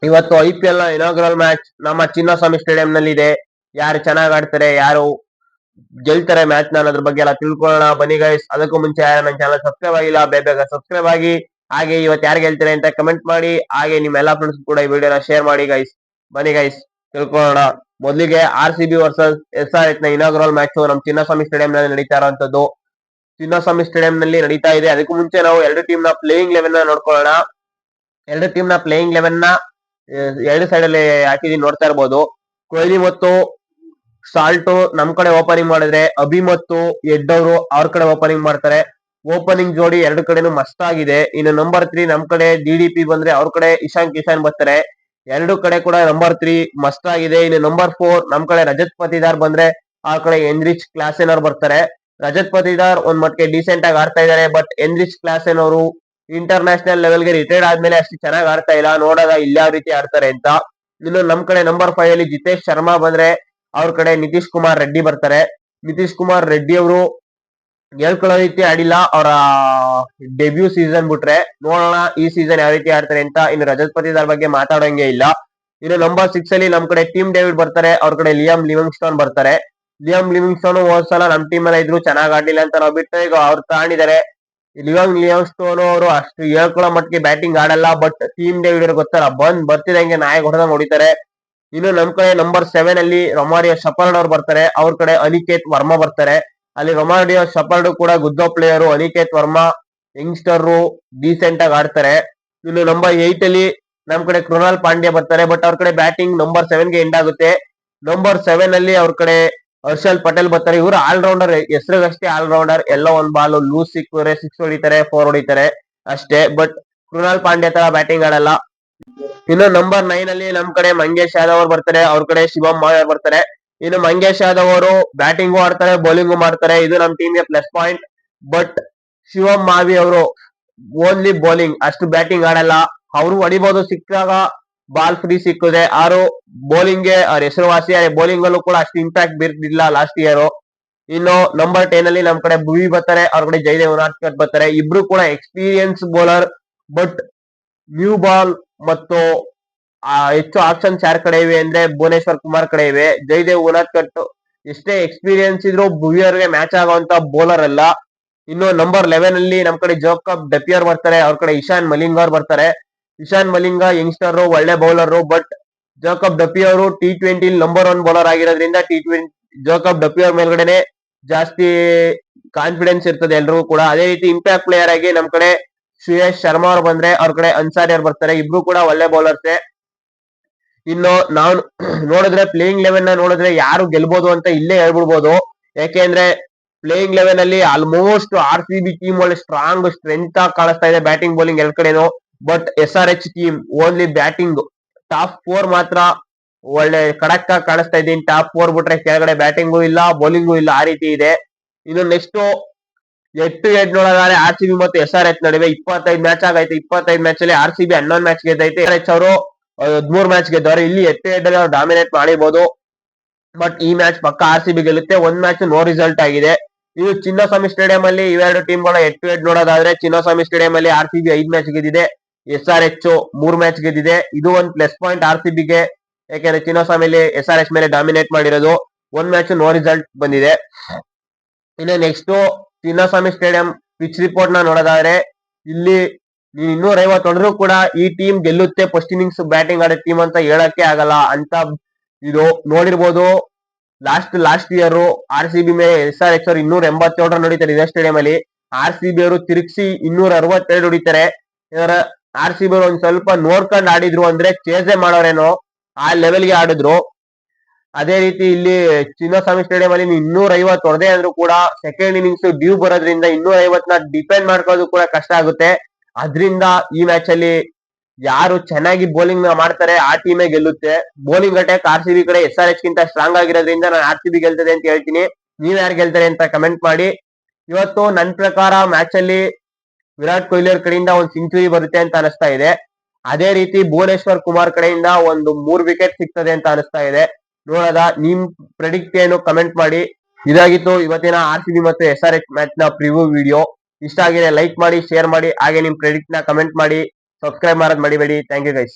ಇವತ್ತು IPL ನ inaugural match ನಮ್ಮ ಚಿನ್ನಸ್ವಾಮಿ ಸ್ಟೇಡಿಯಂ ನಲ್ಲಿ ಇದೆ. ಯಾರು ಚೆನ್ನಾಗ್ ಆಡ್ತಾರೆ, ಯಾರು ಗೆಲ್ತಾರೆ ಮ್ಯಾಚ್ ನ ಅನ್ನೋದ್ರ ಬಗ್ಗೆ ಎಲ್ಲ ತಿಳ್ಕೊಳ್ಳೋಣ ಬನ್ನಿ ಗೈಸ್. ಅದಕ್ಕೂ ಮುಂಚೆ ಯಾರು ನನ್ನ ಚಾನಲ್ ಸಬ್ಸ್ಕ್ರೈಬ್ ಆಗಿಲ್ಲ, ಬೇಗ ಸಬ್ಸ್ಕ್ರೈಬ್ ಆಗಿ. ಹಾಗೆ ಇವತ್ತು ಯಾರು ಗೆಲ್ತಾರೆ ಅಂತ ಕಮೆಂಟ್ ಮಾಡಿ. ಹಾಗೆ ನಿಮ್ಮ ಎಲ್ಲಾ ಫ್ರೆಂಡ್ಸ್ ಕೂಡ ಈ ವಿಡಿಯೋನ ಶೇರ್ ಮಾಡಿ ಗೈಸ್. ಬನ್ನಿ ಗೈಸ್ ತಿಳ್ಕೊಳ್ಳೋಣ. ಮೊದಲಿಗೆ RCB ವರ್ಸಸ್ SRH ನ ಇನಾಗ್ರಲ್ ಮ್ಯಾಚ್ ನಮ್ಮ ಚಿನ್ನಸ್ವಾಮಿ ಸ್ಟೇಡಿಯಂ ನಲ್ಲಿ ನಡೀತಾ ಇರುವಂತದ್ದು. ಚಿನ್ನಸ್ವಾಮಿ ಸ್ಟೇಡಿಯಂ ನಲ್ಲಿ ನಡೀತಾ ಇದೆ. ಅದಕ್ಕೂ ಮುಂಚೆ ನಾವು ಎರಡು ಟೀಮ್ ನ ಪ್ಲೇಯಿಂಗ್ ಲೆವೆನ್ ನ ನೋಡ್ಕೊಳ್ಳೋಣ. ಎರಡು ಟೀಮ್ ನ ಪ್ಲೇಯಿಂಗ್ ಲೆವೆನ್ ನ ಎರಡು ಸೈಡ್ ಅಲ್ಲಿ ಹಾಕಿದೀನಿ, ನೋಡ್ತಾ ಇರ್ಬೋದು. ಕೊಹ್ಲಿ ಮತ್ತು ಸಾಲ್ಟು ನಮ್ ಕಡೆ ಓಪನಿಂಗ್ ಮಾಡಿದ್ರೆ, ಅಭಿ ಮತ್ತು ಎಡ್ ಅವರು ಅವ್ರ ಕಡೆ ಓಪನಿಂಗ್ ಮಾಡ್ತಾರೆ. ಓಪನಿಂಗ್ ಜೋಡಿ ಎರಡು ಕಡೆನೂ ಮಸ್ತ್ ಆಗಿದೆ. ಇನ್ನು ನಂಬರ್ 3 ನಮ್ ಕಡೆ DDP ಬಂದ್ರೆ, ಅವ್ರ ಕಡೆ ಇಶಾನ್ ಕಿಶನ್ ಬರ್ತಾರೆ. ಎರಡು ಕಡೆ ಕೂಡ ನಂಬರ್ 3 ಮಸ್ತ್ ಆಗಿದೆ. ಇನ್ನು ನಂಬರ್ 4 ನಮ್ ಕಡೆ ರಜತ್ ಪತಿದಾರ್ ಬಂದ್ರೆ, ಆ ಕಡೆ ಎನ್ರಿಚ್ ಕ್ಲಾಸೆನ್ ಅವ್ರು ಬರ್ತಾರೆ. ರಜತ್ ಪತಿದಾರ್ ಒಂದ್ ಮಟ್ಟಿಗೆ ಡೀಸೆಂಟ್ ಆಗಿ ಆಡ್ತಾ ಇದಾರೆ. ಬಟ್ ಎನ್ರಿಚ್ ಕ್ಲಾಸೆನ್ ಅವರು ಇಂಟರ್ ನ್ಯಾಷನಲ್ ಲೆವೆಲ್ಗೆ ರಿಟೈರ್ಡ್ ಆದ್ಮೇಲೆ ಅಷ್ಟು ಚೆನ್ನಾಗಿ ಆಡ್ತಾ ಇಲ್ಲ. ನೋಡೋದ ಇಲ್ಲಿ ಯಾವ ರೀತಿ ಆಡ್ತಾರೆ ಅಂತ. ಇನ್ನು ನಮ್ ಕಡೆ ನಂಬರ್ 5 ಅಲ್ಲಿ ಜಿತೇಶ್ ಶರ್ಮಾ ಬಂದ್ರೆ, ಅವ್ರ ಕಡೆ ನಿತೀಶ್ ಕುಮಾರ್ ರೆಡ್ಡಿ ಬರ್ತಾರೆ. ನಿತೀಶ್ ಕುಮಾರ್ ರೆಡ್ಡಿ ಅವರು ಹೇಳ್ಕೊಳ್ಳೋ ರೀತಿ ಆಡಿಲ್ಲ ಅವರ ಡೆಬ್ಯೂ ಸೀಸನ್ ಬಿಟ್ರೆ. ನೋಡೋಣ ಈ ಸೀಸನ್ ಯಾವ ರೀತಿ ಆಡ್ತಾರೆ ಅಂತ. ಇನ್ನು ರಜತ್ ಪತಿದಾರ್ ಬಗ್ಗೆ ಮಾತಾಡೋಂಗೆ ಇಲ್ಲ. ಇನ್ನು ನಂಬರ್ 6 ಅಲ್ಲಿ ನಮ್ ಕಡೆ ಟೀಮ್ ಡೇವಿಡ್ ಬರ್ತಾರೆ. ಅವ್ರ ಕಡೆ ಲಿಯಾಮ್ ಲಿವಿಂಗ್ಸ್ಟೋನ್ ಬರ್ತಾರೆ. ಲಿಯಾಮ್ ಲಿವಿಂಗ್ಸ್ಟೋನ್ ಹೋದ್ಸಲ ನಮ್ ಟೀಮ್ ಅಲ್ಲಿ ಇದ್ರು, ಚೆನ್ನಾಗ್ ಆಡ್ಲಿಲ್ಲ ಅಂತ ನಾವು ಬಿಟ್ಟರೆ, ಈಗ ಅವ್ರು ತಾಂಡಿದ್ದಾರೆ. ಲಿವಿಂಗ್ಸ್ಟೋನ್ ಅವರು ಅಷ್ಟು ಹೇಳ್ಕೊಳ್ಳೋ ಮಟ್ಟಿಗೆ ಬ್ಯಾಟಿಂಗ್ ಆಡಲ್ಲ. ಬಟ್ ಟೀಮ್ ಡೇವಿಡ್ ಗೊತ್ತಲ್ಲ, ಬರ್ತಿದಂಗೆ ನಾಯಕ್ ಹೊಡೆದಂಗ್ ಹೊಡಿತಾರೆ. ಇನ್ನು ನಮ್ ಕಡೆ ನಂಬರ್ 7 ಅಲ್ಲಿ ರೊಮಾರಿಯೋ ಶಪರ್ಡ್ ಅವ್ರು ಬರ್ತಾರೆ. ಅವ್ರ ಕಡೆ ಅನಿಕೇತ್ ವರ್ಮಾ ಬರ್ತಾರೆ. ಅಲ್ಲಿ ರೊಮಾರಿಯೋ ಶಪರ್ಡ್ ಕೂಡ ಗುದ್ದೋ player. Aniket Varma youngster decent ಆಗಿ ಆಡ್ತಾರೆ. ಇನ್ನು ನಂಬರ್ 8 ಅಲ್ಲಿ ನಮ್ ಕಡೆ ಕೃಣಾಲ್ ಪಾಂಡ್ಯ ಬರ್ತಾರೆ. ಬಟ್ ಅವ್ರ ಕಡೆ ಬ್ಯಾಟಿಂಗ್ ನಂಬರ್ 7 ಗೆ ಎಂಡ್ ಆಗುತ್ತೆ. ನಂಬರ್ 7 ಅಲ್ಲಿ ಅವ್ರ ಕಡೆ ಹರ್ಷಲ್ ಪಟೇಲ್ ಬರ್ತಾರೆ. ಇವರು ಆಲ್ರೌಂಡರ್, ಹೆಸರಿಗಷ್ಟೇ ಆಲ್ರೌಂಡರ್. ಎಲ್ಲ ಒಂದ್ ಬಾಲ್ ಲೂಸ್ ಸಿಕ್ಕಿದ್ರೆ 6 ಹೊಡಿತಾರೆ, 4 ಹೊಡಿತಾರೆ ಅಷ್ಟೇ. ಬಟ್ ಕೃಣಾಲ್ ಪಾಂಡ್ಯ ತರ ಬ್ಯಾಟಿಂಗ್ ಆಡಲ್ಲ. ಇನ್ನು ನಂಬರ್ 9 ಅಲ್ಲಿ ನಮ್ ಕಡೆ ಮಂಗೇಶ್ ಯಾದವ್ ಅವ್ರು ಬರ್ತಾರೆ. ಅವ್ರ ಕಡೆ ಶಿವಮ್ ಮಾವಿ ಬರ್ತಾರೆ. ಇನ್ನು ಮಂಗೇಶ್ ಯಾದವ್ ಅವರು ಬ್ಯಾಟಿಂಗು ಆಡ್ತಾರೆ, ಬೌಲಿಂಗು ಮಾಡ್ತಾರೆ. ಇದು ನಮ್ ಟೀಮ್ ಗೆ ಪ್ಲಸ್ ಪಾಯಿಂಟ್. ಬಟ್ ಶಿವಮ್ ಮಾವಿ ಅವರು ಓನ್ಲಿ ಬೌಲಿಂಗ್, ಅಷ್ಟು ಬ್ಯಾಟಿಂಗ್ ಆಡಲ್ಲ. ಅವರು ಹೊಡಿಬಹುದು ಸಿಕ್ಕಾಗ, ಬಾಲ್ ಫ್ರೀ ಸಿಕ್ಕಿದೆ. ಆರು ಬೌಲಿಂಗ್ ಗೆ ಅವ್ರ ಹೆಸರುವಾಸಿ. ಬೌಲಿಂಗ್ ಅಲ್ಲೂ ಕೂಡ ಅಷ್ಟು ಇಂಪ್ಯಾಕ್ಟ್ ಬೀರ್ತಿಲ್ಲ ಲಾಸ್ಟ್ ಇಯರ್. ಇನ್ನು ನಂಬರ್ 10 ಅಲ್ಲಿ ನಮ್ ಕಡೆ ಭುವಿ ಬರ್ತಾರೆ. ಅವ್ರ ಕಡೆ ಜಯದೇವ್ ಉನಾದ್ಕರ್ ಬರ್ತಾರೆ. ಇಬ್ರು ಕೂಡ experience bowler. But new ball ಮತ್ತು ಹೆಚ್ಚು ಆಪ್ಷನ್ಸ್ ಯಾರ ಕಡೆ ಇವೆ ಅಂದ್ರೆ ಭುವನೇಶ್ವರ್ ಕುಮಾರ್ ಕಡೆ ಇವೆ. ಜಯದೇವ್ ಉನಾದ್ಕಟ್ ಎಷ್ಟೇ ಎಕ್ಸ್ಪೀರಿಯನ್ಸ್ ಇದ್ರು ಭುವಿ ಅವ್ರಿಗೆ ಮ್ಯಾಚ್ ಆಗುವಂತ ಬೌಲರ್ ಅಲ್ಲ. ಇನ್ನು ನಂಬರ್ 11 ಅಲ್ಲಿ ನಮ್ ಕಡೆ ಜೋಕಬ್ ಡಪಿಯರ್ ಬರ್ತಾರೆ. ಅವ್ರ ಕಡೆ ಇಶಾನ್ ಮಲಿಂಗ್ ಅವ್ರು ಬರ್ತಾರೆ. ಇಶಾನ್ ಮಲಿಂಗ ಯಂಗ್ಸ್ಟರ್, ಒಳ್ಳೆ ಬೌಲರ್. ಬಟ್ ಜೋಕಬ್ ಡಪಿ ಅವರು T20 ನಂಬರ್ 1 ಬೌಲರ್ ಆಗಿರೋದ್ರಿಂದ T20 ಜೋಕಬ್ ಡಪಿ ಅವ್ರ ಮೇಲ್ಗಡೆನೆ ಜಾಸ್ತಿ ಕಾನ್ಫಿಡೆನ್ಸ್ ಇರ್ತದೆ ಎಲ್ರಿಗೂ ಕೂಡ. ಅದೇ ರೀತಿ ಇಂಪ್ಯಾಕ್ಟ್ ಪ್ಲೇಯರ್ ಆಗಿ ನಮ್ ಕಡೆ ಶ್ರೇಯಸ್ ಶರ್ಮಾ ಅವ್ರು ಬಂದ್ರೆ, ಅವ್ರ ಕಡೆ ಅನ್ಸಾರಿ ಅವ್ರು ಬರ್ತಾರೆ. ಇಬ್ರು ಕೂಡ ಒಳ್ಳೆ ಬೌಲರ್ಸೆ. ಇನ್ನು ನಾವು ನೋಡಿದ್ರೆ ಪ್ಲೇಯಿಂಗ್ ಲೆವೆನ್ ನ ನೋಡಿದ್ರೆ ಯಾರು ಗೆಲ್ಬಹುದು ಅಂತ ಇಲ್ಲೇ ಹೇಳ್ಬಿಡ್ಬೋದು. ಯಾಕೆಂದ್ರೆ ಪ್ಲೇಯಿಂಗ್ ಲೆವೆನ್ ಅಲ್ಲಿ ಆಲ್ಮೋಸ್ಟ್ RCB ಟೀಮ್ ಒಳ್ಳೆ ಸ್ಟ್ರಾಂಗ್ ಸ್ಟ್ರೆಂತ್ ಆಗಿ ಕಾಣಿಸ್ತಾ ಇದೆ, ಬ್ಯಾಟಿಂಗ್ ಬೌಲಿಂಗ್ ಎರಡ್ ಕಡೆನೂ. But SRH team only batting top 4 ಮಾತ್ರ ಒಳ್ಳೆ ಖಡಕ್ ಆಗಿ ಕಾಣಿಸ್ತಾ ಇದ್ದೀನಿ. ಟಾಪ್ 4 ಬಿಟ್ರೆ ಕೆಳಗಡೆ ಬ್ಯಾಟಿಂಗು ಇಲ್ಲ, ಬೌಲಿಂಗು ಇಲ್ಲ, ಆ ರೀತಿ ಇದೆ. ಇನ್ನು ನೆಕ್ಸ್ಟ್ ಹೆಡ್ ಟು ಹೆಡ್ ನೋಡೋದಾದ್ರೆ RCB ಮತ್ತು SRH ನಡುವೆ 25 ಮ್ಯಾಚ್ ಆಗೈತೆ. 25 ಮ್ಯಾಚ್ ಅಲ್ಲಿ RCB 11 ಮ್ಯಾಚ್ ಗೆದ್ದೈತೆ. SRH ಅವರು 13 ಮ್ಯಾಚ್ ಗೆದ್ದವ್ರೆ. ಇಲ್ಲಿ ಹೆಡ್ ಟು ಹೆಡ್ ಅಲ್ಲಿ ಅವ್ರು ಡಾಮಿನೇಟ್ ಮಾಡಿಬಹುದು. ಬಟ್ ಈ ಮ್ಯಾಚ್ ಪಕ್ಕ RCB ಗೆಲ್ಲುತ್ತೆ. ಒಂದ್ ಮ್ಯಾಚ್ ನೋ ರಿಸಲ್ಟ್ ಆಗಿದೆ. ಇದು ಚಿನ್ನಸ್ವಾಮಿ ಸ್ಟೇಡಿಯಂ ಅಲ್ಲಿ ಇವೆರಡು ಟೀಮ್ ಗಳ ಹೆಡ್ ಟು ಹೆಡ್ ನೋಡೋದಾದ್ರೆ, ಚಿನ್ನಸ್ವಾಮಿ ಸ್ಟೇಡಿಯಂ ಅಲ್ಲಿ RCB 5 ಮ್ಯಾಚ್ ಗೆದ್ದಿದೆ, SRH 3 ಮ್ಯಾಚ್ ಗೆದ್ದಿದೆ. ಇದು ಒಂದು ಪ್ಲಸ್ ಪಾಯಿಂಟ್ RCB ಗೆ. ಯಾಕೆಂದ್ರೆ ಚಿನ್ನಸ್ವಾಮಿಲಿ SRH ಮೇಲೆ ಡಾಮಿನೇಟ್ ಮಾಡಿರೋದು. ಒಂದ್ ಮ್ಯಾಚ್ ನೋ ರಿಸಲ್ಟ್ ಬಂದಿದೆ. ಇನ್ನು next Chinnaswamy stadium pitch report ನ ನೋಡೋದಾದ್ರೆ, ಇಲ್ಲಿ 250 ಹೊಡೆದ್ರು ಕೂಡ ಈ ಟೀಮ್ ಗೆಲ್ಲುತ್ತೆ, ಫಸ್ಟ್ ಇನ್ನಿಂಗ್ಸ್ ಬ್ಯಾಟಿಂಗ್ ಆಡೋ ಟೀಮ್ ಅಂತ ಹೇಳಕ್ಕೆ ಆಗಲ್ಲ ಅಂತ. ಇದು ನೋಡಿರ್ಬೋದು, ಲಾಸ್ಟ್ ಇಯರ್ RCB ಮೇಲೆ SRH ಅವರು 287 ರನ್ ಹೊಡಿತಾರೆ ಇದೇ ಸ್ಟೇಡಿಯಂ ಅಲ್ಲಿ. RCB ಅವರು ತಿರುಗಿಸಿ 262 ಹೊಡಿತಾರೆ. RCB ಅವರು ಒಂದ್ ಸ್ವಲ್ಪ ನೋಡ್ಕೊಂಡು ಆಡಿದ್ರು ಅಂದ್ರೆ ಚೇಸೆ ಮಾಡೋರೇನೋ ಆ ಲೆವೆಲ್ಗೆ ಆಡಿದ್ರು. ಅದೇ ರೀತಿ ಇಲ್ಲಿ ಚಿನ್ನಸ್ವಾಮಿ ಸ್ಟೇಡಿಯಂ ಅಲ್ಲಿ 250 ಹೊಡೆದೇ ಅಂದ್ರೂ ಕೂಡ ಸೆಕೆಂಡ್ ಇನ್ನಿಂಗ್ಸ್ ಡ್ಯೂ ಬರೋದ್ರಿಂದ 250 ನ ಡಿಪೆಂಡ್ ಮಾಡ್ಕೊಳ್ಳೋದು ಕೂಡ ಕಷ್ಟ ಆಗುತ್ತೆ. ಅದ್ರಿಂದ ಈ ಮ್ಯಾಚ್ ಅಲ್ಲಿ ಯಾರು ಚೆನ್ನಾಗಿ ಬೌಲಿಂಗ್ ಮಾಡ್ತಾರೆ ಆ ಟೀಮೇ ಗೆಲ್ಲುತ್ತೆ. ಬೌಲಿಂಗ್ ಅಟ್ಯಾಕ್ RCB ಕಡೆ SRH ಗಿಂತ ಸ್ಟ್ರಾಂಗ್ ಆಗಿರೋದ್ರಿಂದ ನಾನು RCB ಗೆಲ್ತದೆ ಅಂತ ಹೇಳ್ತೀನಿ. ನೀವ್ ಯಾರು ಗೆಲ್ತಾರೆ ಅಂತ ಕಮೆಂಟ್ ಮಾಡಿ. ಇವತ್ತು ನನ್ನ ಪ್ರಕಾರ ಮ್ಯಾಚ್ ಅಲ್ಲಿ ವಿರಾಟ್ ಕೊಹ್ಲಿ ಅವ್ರ ಕಡೆಯಿಂದ ಒಂದು ಸೆಂಚುರಿ ಬರುತ್ತೆ ಅಂತ ಅನಿಸ್ತಾ ಇದೆ. ಅದೇ ರೀತಿ ಭುವನೇಶ್ವರ್ ಕುಮಾರ್ ಕಡೆಯಿಂದ ಒಂದು 3 ವಿಕೆಟ್ ಸಿಗ್ತದೆ ಅಂತ ಅನಿಸ್ತಾ ಇದೆ. ನೋಡೋದ, ನಿಮ್ ಪ್ರೆಡಿಕ್ಟ್ ಏನು ಕಮೆಂಟ್ ಮಾಡಿ. ಇದಾಗಿತ್ತು ಇವತ್ತಿನ RCB ಮತ್ತು SRH ಮ್ಯಾಚ್ ನ ಪ್ರಿವ್ಯೂ ವಿಡಿಯೋ. ಇಷ್ಟ ಆಗಿದೆ ಲೈಕ್ ಮಾಡಿ, ಶೇರ್ ಮಾಡಿ, ಹಾಗೆ ನಿಮ್ ಪ್ರೆಡಿಕ್ಟ್ ನ ಕಮೆಂಟ್ ಮಾಡಿ. ಸಬ್ಸ್ಕ್ರೈಬ್ ಮಾಡೋದ್ ಮರಿಬೇಡಿ. Thank you guys.